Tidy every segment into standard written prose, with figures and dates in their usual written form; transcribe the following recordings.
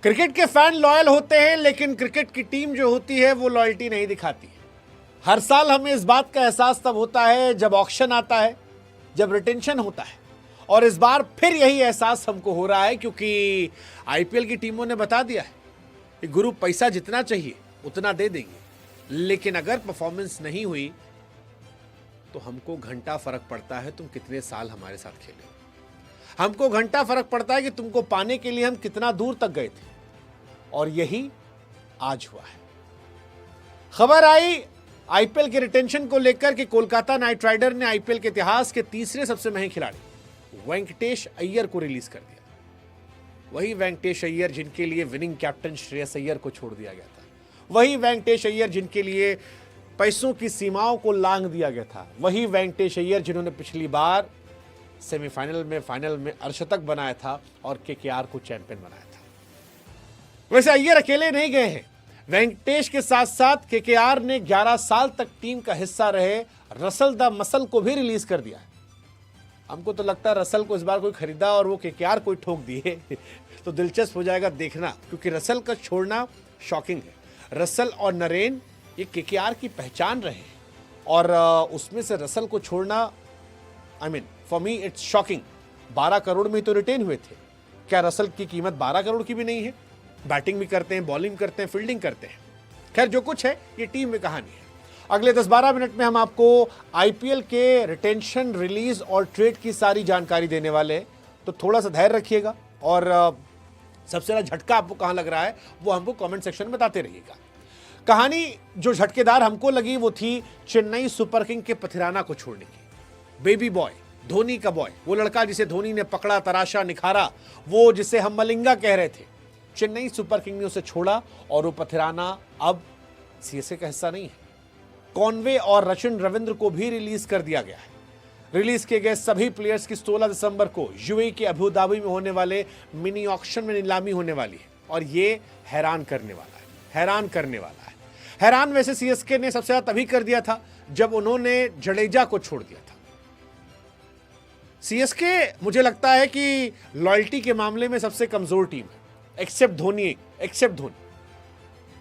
Cricket के fan loyal होते हैं, लेकिन क्रिकेट की टीम जो होती है वो लॉयल्टी नहीं दिखाती है। हर साल हमें इस बात का एहसास तब होता है जब ऑक्शन आता है, जब रिटेंशन होता है। और इस बार फिर यही एहसास हमको हो रहा है, क्योंकि आईपीएल की टीमों ने बता दिया है कि गुरु पैसा जितना चाहिए उतना दे देंगे, लेकिन अगर परफॉर्मेंस नहीं हुई तो हमको घंटा फर्क पड़ता है तुम कितने साल हमारे साथ खेले। हमको घंटा फर्क पड़ता है कि तुमको पाने के लिए हम कितना दूर तक गए थे। और यही आज हुआ है। खबर आई आईपीएल के रिटेंशन को लेकर कि कोलकाता नाइट राइडर ने आईपीएल के इतिहास के तीसरे सबसे महंगे खिलाड़ी वेंकटेश अय्यर को रिलीज कर दिया। वही वेंकटेश अय्यर जिनके लिए विनिंग कैप्टन श्रेयस अय्यर को छोड़ दिया गया था, वही वेंकटेश अय्यर जिनके लिए पैसों की सीमाओं को लांघ दिया गया था, वही वेंकटेश अय्यर जिन्होंने पिछली बार सेमीफाइनल में फाइनल में अर्धशतक बनाया था और केकेआर को चैंपियन बनाया था। वैसे अय्यर अकेले नहीं गए हैं। वेंकटेश के साथ साथ केकेआर ने 11 साल तक टीम का हिस्सा रहे रसल द मसल को भी रिलीज कर दिया है। हमको तो लगता है रसल को इस बार कोई खरीदा और वो केकेआर कोई ठोक दिए तो दिलचस्प हो जाएगा देखना, क्योंकि रसल का छोड़ना शॉकिंग है। रसल और नरेन ये केकेआर की पहचान रहे हैं और उसमें से रसल को छोड़ना, I mean for me it's shocking. 12 crore में तो रिटेन हुए थे। क्या रसल की कीमत 12 करोड़ की भी नहीं है? बैटिंग भी करते हैं, बॉलिंग करते हैं, फील्डिंग करते हैं। खैर जो कुछ है ये टीम में कहानी है। अगले 10-12 मिनट में हम आपको आईपीएल के रिटेंशन, रिलीज और ट्रेड की सारी जानकारी देने वाले हैं, तो थोड़ा सा धैर्य रखिएगा और सबसे ज्यादा झटका आपको कहां लग रहा है वो हमको कमेंट सेक्शन में बताते रहिएगा। कहानी जो झटकेदार हमको लगी वो थी चेन्नई सुपर किंग के पथिराना को छोड़ने की। बेबी बॉय, धोनी का बॉय, वो लड़का जिसे धोनी ने पकड़ा, तराशा, निखारा, वो जिसे हम मलिंगा कह रहे थे, चेन्नई सुपर किंग ने उसे छोड़ा और वो पथिराना अब सीएसके का हिस्सा नहीं है। कॉनवे और रचिन रविंद्र को भी रिलीज कर दिया गया है। रिलीज किए गए सभी प्लेयर्स की 16 दिसंबर को यूएई के अबू धाबी में होने वाले मिनी ऑक्शन में नीलामी होने वाली है और ये हैरान करने वाला है, हैरान करने वाला है। हैरान वैसे सीएसके ने सबसे ज्यादा तभी कर दिया था जब उन्होंने जडेजा को छोड़ दिया था। सीएसके मुझे लगता है कि लॉयल्टी के मामले में सबसे कमजोर टीम है, एक्सेप्ट धोनी,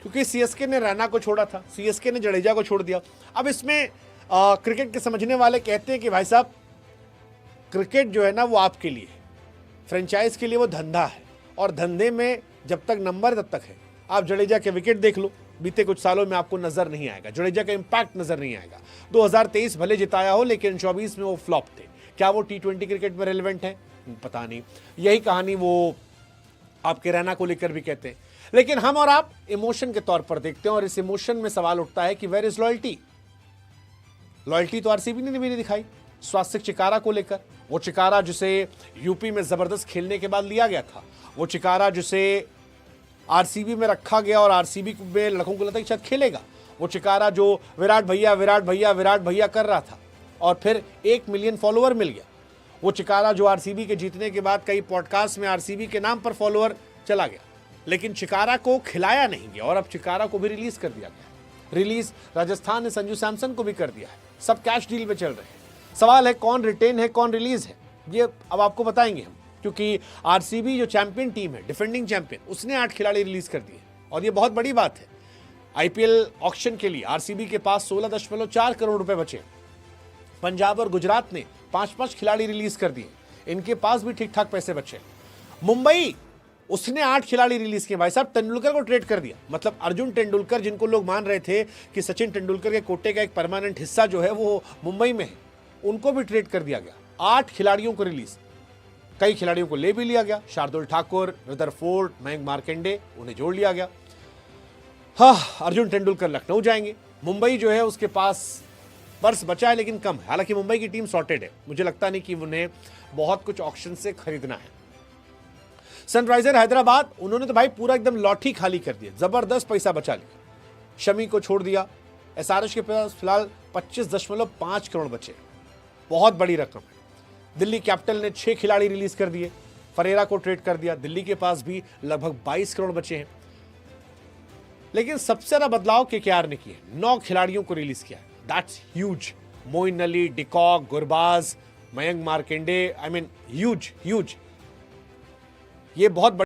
क्योंकि सीएसके ने रैना को छोड़ा था, सीएसके ने जडेजा को छोड़ दिया। अब इसमें क्रिकेट के समझने वाले कहते हैं कि भाई साहब क्रिकेट जो है ना वो आपके लिए, फ्रेंचाइज के लिए वो धंधा है और धंधे में जब तक नंबर तब तक है। आप जडेजा के विकेट देख लो, बीते कुछ सालों में आपको नजर नहीं आएगा, जडेजा का इंपैक्ट नजर नहीं आएगा। 2023 भले जिताया हो लेकिन 24 में वो फ्लॉप थे। क्या वो टी20 क्रिकेट में रेलेवेंट है? पता नहीं। यही कहानी वो आपके रैना को लेकर भी कहते हैं। लेकिन हम और आप इमोशन के तौर पर देखते हैं और इस इमोशन में सवाल उठता है कि वेयर इज लॉयल्टी। लॉयल्टी तो आरसीबी ने भी नहीं दिखाई स्वास्तिक चिकारा को लेकर। वो चिकारा जिसे यूपी में जबरदस्त खेलने के बाद लिया गया था, वो चिकारा जिसे आरसीबी में रखा गया और आरसीबी में लड़कों को लगता है कि शायद खेलेगा, वो चिकारा जो विराट भैया विराट भैया विराट भैया कर रहा था और फिर 1 मिलियन फॉलोअर मिल गया, वो चिकारा जो आरसीबी के जीतने के बाद कई पॉडकास्ट में आरसीबी के नाम पर फॉलोअर चला गया, लेकिन चिकारा को खिलाया नहीं गया और अब चिकारा को भी रिलीज कर दिया गया। रिलीज राजस्थान ने संजू सैमसन को भी कर दिया है। सब कैश डील पे चल रहे हैं। सवाल है कौन रिटेन है, कौन रिलीज है, ये अब आपको बताएंगे हम, क्योंकि आरसीबी जो चैंपियन टीम है, डिफेंडिंग चैंपियन, उसने 8 खिलाड़ी रिलीज कर दिए और ये बहुत बड़ी बात है। आईपीएल ऑक्शन के लिए आरसीबी के पास 16.4 करोड़ रुपए बचे। पंजाब और गुजरात ने 5-5 खिलाड़ी रिलीज कर दिए, इनके पास भी ठीक ठाक पैसे बचे। मुंबई, उसने 8 खिलाड़ी रिलीज किए। भाई साहब तेंदुलकर को ट्रेड कर दिया, मतलब अर्जुन तेंदुलकर जिनको लोग मान रहे थे कि सचिन तेंदुलकर के कोटे का एक परमानेंट हिस्सा जो है वो मुंबई में है, उनको भी ट्रेड कर दिया गया। 8 खिलाड़ियों को रिलीज, कई खिलाड़ियों को ले भी लिया गया। शार्दुल ठाकुर, रदरफोर्ड, मयंक मार्कंडे, उन्हें जोड़ लिया गया। हाँ, अर्जुन तेंदुलकर लखनऊ जाएंगे। मुंबई जो है उसके पास पर्स बचा है लेकिन कम है। हालांकि मुंबई की टीम सॉर्टेड है, मुझे लगता नहीं कि उन्हें बहुत कुछ ऑक्शन से खरीदना है। सनराइजर हैदराबाद, उन्होंने तो भाई पूरा एकदम लॉटरी खाली कर दिया, जबरदस्त पैसा बचा लिया। शमी को छोड़ दिया। एसआरएच के पास फिलहाल 25.5 करोड़ बचे, बहुत बड़ी रकम है। दिल्ली कैपिटल ने 6 खिलाड़ी रिलीज कर दिए, फरेरा को ट्रेड कर दिया। दिल्ली के पास भी लगभग 22 करोड़ बचे हैं। लेकिन सबसे ज्यादा बदलाव केकेआर ने किए, 9 खिलाड़ियों को रिलीज किया। That's huge. Moeen Ali, de Kock, Gurbaz, Mayank Markande, I mean huge. ये बहुत